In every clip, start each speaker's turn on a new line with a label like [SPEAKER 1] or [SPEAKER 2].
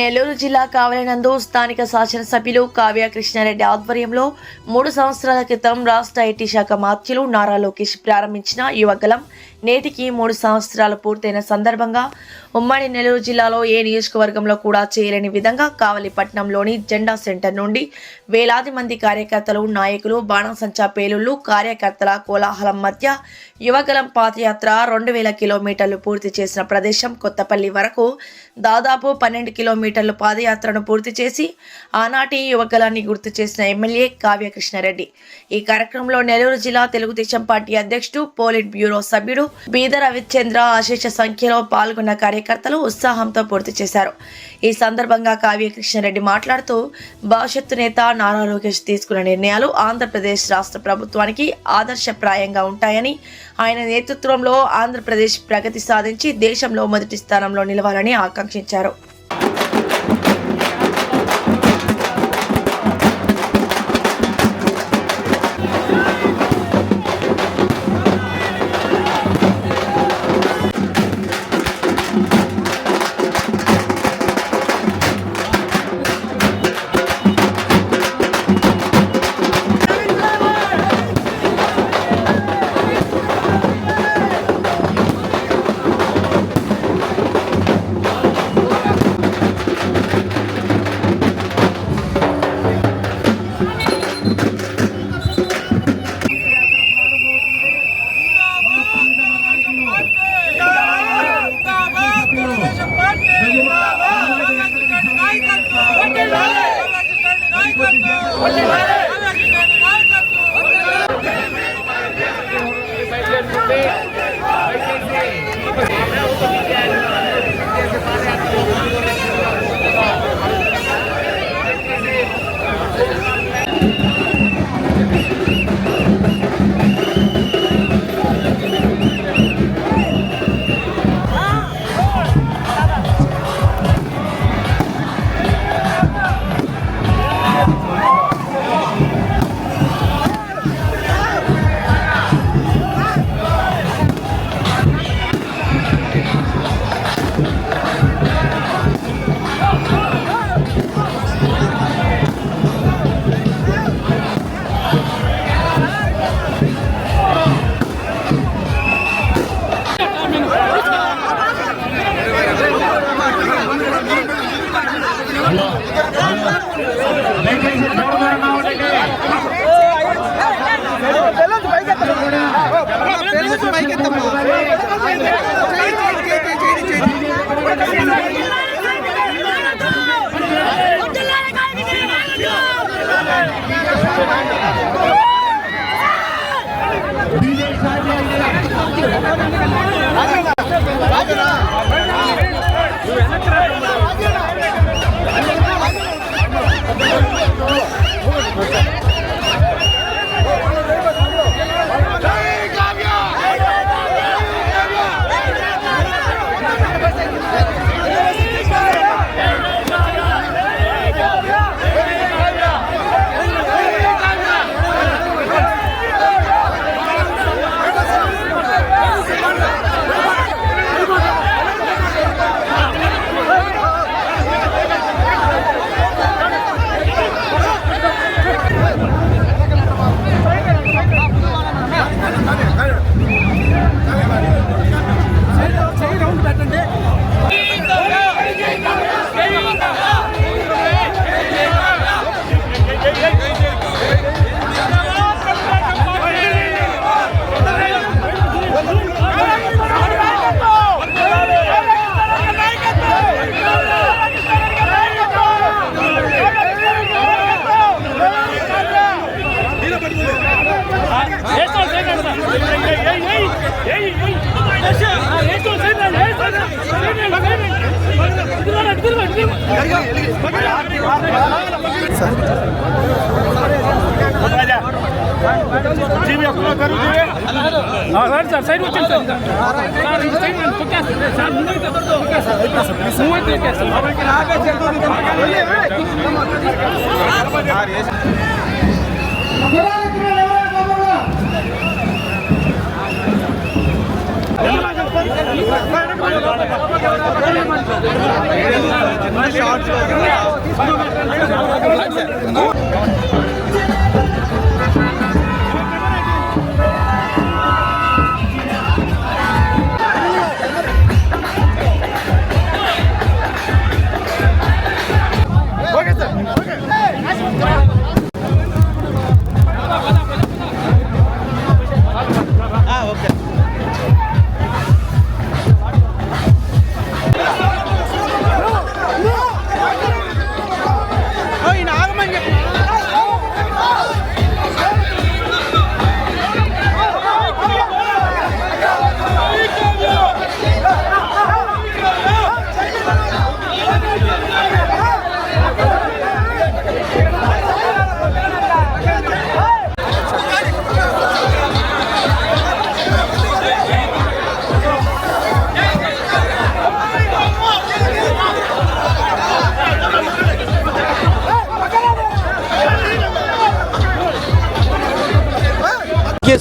[SPEAKER 1] నెల్లూరు జిల్లా కావలినందు స్థానిక శాసనసభ్యులు కావ్య కృష్ణారెడ్డి ఆధ్వర్యంలో 3 సంవత్సరాల క్రితం రాష్ట్ర ఐటీ శాఖ మంత్రులు నారా లోకేష్ ప్రారంభించిన యువగలం నేటికి 3 సంవత్సరాలు పూర్తయిన సందర్భంగా ఉమ్మడి నెల్లూరు జిల్లాలో ఏ నియోజకవర్గంలో కూడా చేయలేని విధంగా కావలి పట్టణంలోని జెండా సెంటర్ నుండి వేలాది మంది కార్యకర్తలు, నాయకులు, బాణసంచా పేలుళ్లు, కార్యకర్తల కోలాహలం మధ్య యువగలం పాదయాత్ర 2000 కిలోమీటర్లు పూర్తి చేసిన ప్రదేశం కొత్తపల్లి వరకు దాదాపు 12 కిలోమీటర్లు పాదయాత్రను పూర్తి చేసి ఆనాటి యువగలాన్ని గుర్తు చేసిన ఎమ్మెల్యే కావ్య కృష్ణారెడ్డి ఈ కార్యక్రమంలో నెల్లూరు జిల్లా తెలుగుదేశం పార్టీ అధ్యక్షుడు, పోలిట్ బ్యూరో సభ్యుడు బీద రవిచంద్ర అశేష సంఖ్యలో పాల్గొన్న కార్యకర్తలు ఉత్సాహంతో పూర్తి చేశారు. ఈ సందర్భంగా కావ్య కృష్ణారెడ్డి మాట్లాడుతూ భవిష్యత్తు నేత నారా లోకేష్ తీసుకున్న నిర్ణయాలు ఆంధ్రప్రదేశ్ రాష్ట్ర ప్రభుత్వానికి ఆదర్శప్రాయంగా ఉంటాయని, ఆయన నేతృత్వంలో ఆంధ్రప్రదేశ్ ప్రగతి సాధించి దేశంలో మొదటి స్థానంలో నిలవాలని ఆకాంక్షించారు.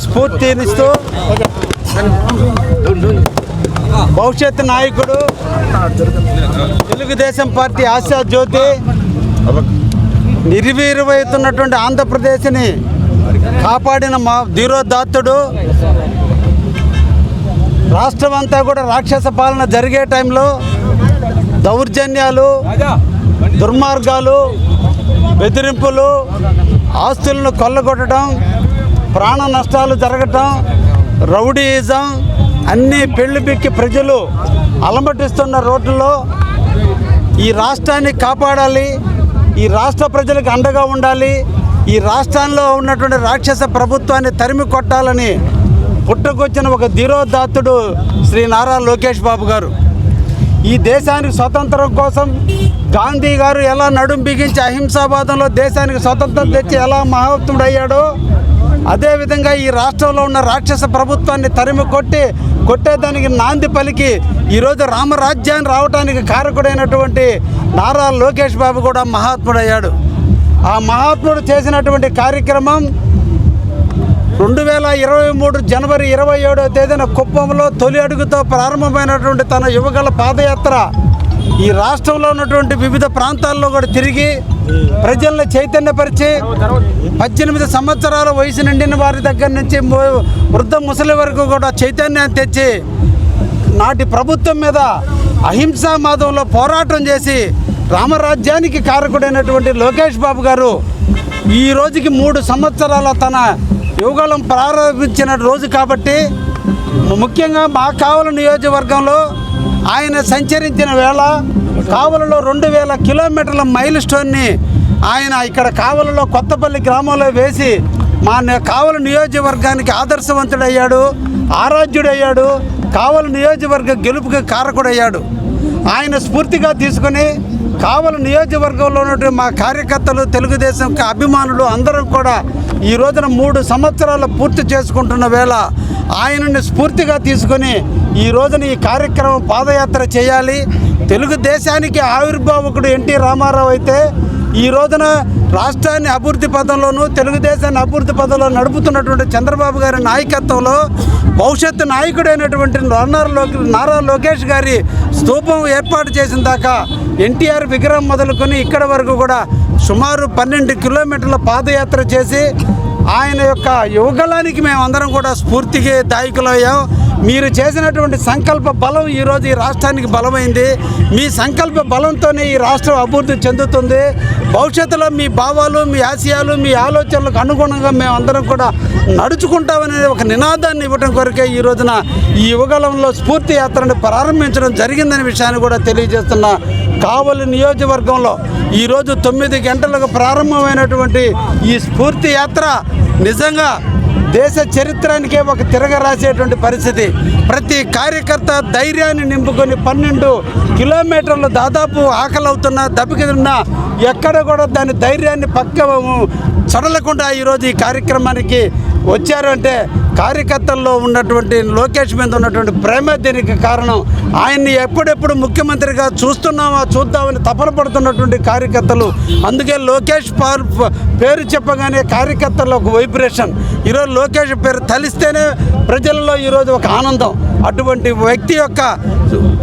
[SPEAKER 2] స్ఫూర్తినిస్తూ భవిష్యత్ నాయకుడు తెలుగుదేశం పార్టీ ఆశా జ్యోతి నిర్వీర్యమవుతున్నటువంటి ఆంధ్రప్రదేశ్ని కాపాడిన మా ధీరోదాత్తుడు రాష్ట్రం అంతా కూడా రాక్షస పాలన జరిగే టైంలో దౌర్జన్యాలు, దుర్మార్గాలు, బెదిరింపులు, ఆస్తులను కొల్లగొట్టడం, ప్రాణ నష్టాలు జరగటం, రౌడీయిజం అన్నీ పెళ్లి బిక్కి ప్రజలు అలమటిస్తున్న రోడ్లలో ఈ రాష్ట్రాన్ని కాపాడాలి, ఈ రాష్ట్ర ప్రజలకు అండగా ఉండాలి, ఈ రాష్ట్రంలో ఉన్నటువంటి రాక్షస ప్రభుత్వాన్ని తరిమి కొట్టాలని పుట్టుకొచ్చిన ఒక ధీరోదాత్తుడు శ్రీ నారా లోకేష్ బాబు గారు. ఈ దేశానికి స్వతంత్రం కోసం గాంధీ గారు ఎలా నడుం బిగించి అహింసావాదంలో దేశానికి స్వతంత్రం తెచ్చి ఎలా మహోత్తముడయ్యాడో అదేవిధంగా ఈ రాష్ట్రంలో ఉన్న రాక్షస ప్రభుత్వాన్ని తరిమి కొట్టేదానికి నాంది పలికి ఈరోజు రామరాజ్యాన్ని రావడానికి కారకుడైనటువంటి నారా లోకేష్ బాబు కూడా మహాత్ముడయ్యాడు. ఆ మహాత్ముడు చేసినటువంటి కార్యక్రమం 2023 జనవరి 27వ తేదీన కుప్పంలో తొలి అడుగుతో ప్రారంభమైనటువంటి తన యువగల పాదయాత్ర ఈ రాష్ట్రంలో ఉన్నటువంటి వివిధ ప్రాంతాల్లో కూడా తిరిగి ప్రజల్ని చైతన్యపరిచి 18 సంవత్సరాల వయసు నిండిన వారి దగ్గర నుంచి వృద్ధ ముసలి వరకు కూడా చైతన్యాన్ని తెచ్చి నాటి ప్రభుత్వం మీద అహింసా మాదంలో పోరాటం చేసి రామరాజ్యానికి కారకుడైనటువంటి లోకేష్ బాబు గారు ఈ రోజుకి 3 సంవత్సరాల తన యువగళం ప్రారంభించిన రోజు కాబట్టి ముఖ్యంగా మా కావలి నియోజకవర్గంలో ఆయన సంచరించిన వేళ కావలిలో 2000 కిలోమీటర్ల మైల్ స్టోన్ని ఆయన ఇక్కడ కావలిలో కొత్తపల్లి గ్రామంలో వేసి మా కావలి నియోజకవర్గానికి ఆదర్శవంతుడయ్యాడు, ఆరాధ్యుడయ్యాడు, కావలి నియోజకవర్గ గెలుపుకి కారకుడయ్యాడు. ఆయన స్ఫూర్తిగా తీసుకుని కావలి నియోజకవర్గంలో ఉన్నటువంటి మా కార్యకర్తలు, తెలుగుదేశం అభిమానులు అందరం కూడా ఈ రోజున 3 సంవత్సరాలు పూర్తి చేసుకుంటున్న వేళ ఆయనని స్ఫూర్తిగా తీసుకొని ఈ రోజున ఈ కార్యక్రమం పాదయాత్ర చేయాలి. తెలుగుదేశానికి ఆవిర్భావకుడు ఎన్టీ రామారావు అయితే ఈ రోజున రాష్ట్రాన్ని అభివృద్ధి పదంలోనూ తెలుగుదేశాన్ని అభివృద్ధి పదంలో నడుపుతున్నటువంటి చంద్రబాబు గారి నాయకత్వంలో భవిష్యత్తు నాయకుడైనటువంటి నారా లోకేష్ గారి స్తూపం ఏర్పాటు చేసిన దాకా ఎన్టీఆర్ విగ్రహం మొదలుకొని ఇక్కడ వరకు కూడా సుమారు 12 కిలోమీటర్ల పాదయాత్ర చేసి ఆయన యొక్క యువగళానికి మేమందరం కూడా స్ఫూర్తికి దాయకులయ్యాం. మీరు చేసినటువంటి సంకల్ప బలం ఈరోజు ఈ రాష్ట్రానికి బలమైంది. మీ సంకల్ప బలంతోనే ఈ రాష్ట్రం అభివృద్ధి చెందుతుంది. భవిష్యత్తులో మీ భావాలు, మీ ఆశయాలు, మీ ఆలోచనలకు అనుగుణంగా మేమందరం కూడా నడుచుకుంటామనే ఒక నినాదాన్ని ఇవ్వడం కొరకే ఈ రోజున ఈ యువగళంలో స్ఫూర్తి యాత్రను ప్రారంభించడం జరిగిందనే విషయాన్ని కూడా తెలియజేస్తున్నా. కావలి నియోజకవర్గంలో ఈరోజు 9 గంటలకు ప్రారంభమైనటువంటి ఈ స్ఫూర్తి యాత్ర నిజంగా దేశ చరిత్రానికే ఒక తిరగరాసేటువంటి పరిస్థితి. ప్రతి కార్యకర్త ధైర్యాన్ని నింపుకొని 12 కిలోమీటర్లు దాదాపు ఆకలవుతున్నా దెబ్బకిన్నా ఎక్కడ కూడా దాని ధైర్యాన్ని చడలకుండా ఈరోజు ఈ కార్యక్రమానికి వచ్చారు అంటే కార్యకర్తల్లో ఉన్నటువంటి లోకేష్ మీద ఉన్నటువంటి ప్రేమ దీనికి కారణం. ఆయన్ని ఎప్పుడెప్పుడు ముఖ్యమంత్రిగా చూద్దామని తపన పడుతున్నటువంటి కార్యకర్తలు. అందుకే లోకేష్ పేరు చెప్పగానే కార్యకర్తల్లో ఒక వైబ్రేషన్. ఈరోజు లోకేష్ పేరు తలిస్తేనే ప్రజల్లో ఈరోజు ఒక ఆనందం. అటువంటి వ్యక్తి యొక్క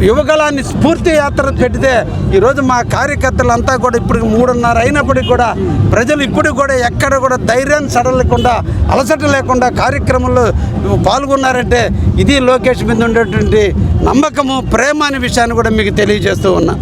[SPEAKER 2] యువగలాన్ని స్ఫూర్తి యాత్ర పెడితే ఈరోజు మా కార్యకర్తలంతా కూడా ఇప్పుడు 3:30 అయినప్పటికీ కూడా ప్రజలు ఇప్పుడు కూడా ఎక్కడ కూడా ధైర్యాన్ని సడలకుండా అలసట లేకుండా కార్యక్రమంలో పాల్గొన్నారంటే ఇది లోకేష్ మీద ఉండేటువంటి నమ్మకము, ప్రేమ అనే విషయాన్ని కూడా మీకు తెలియజేస్తూ ఉన్నా.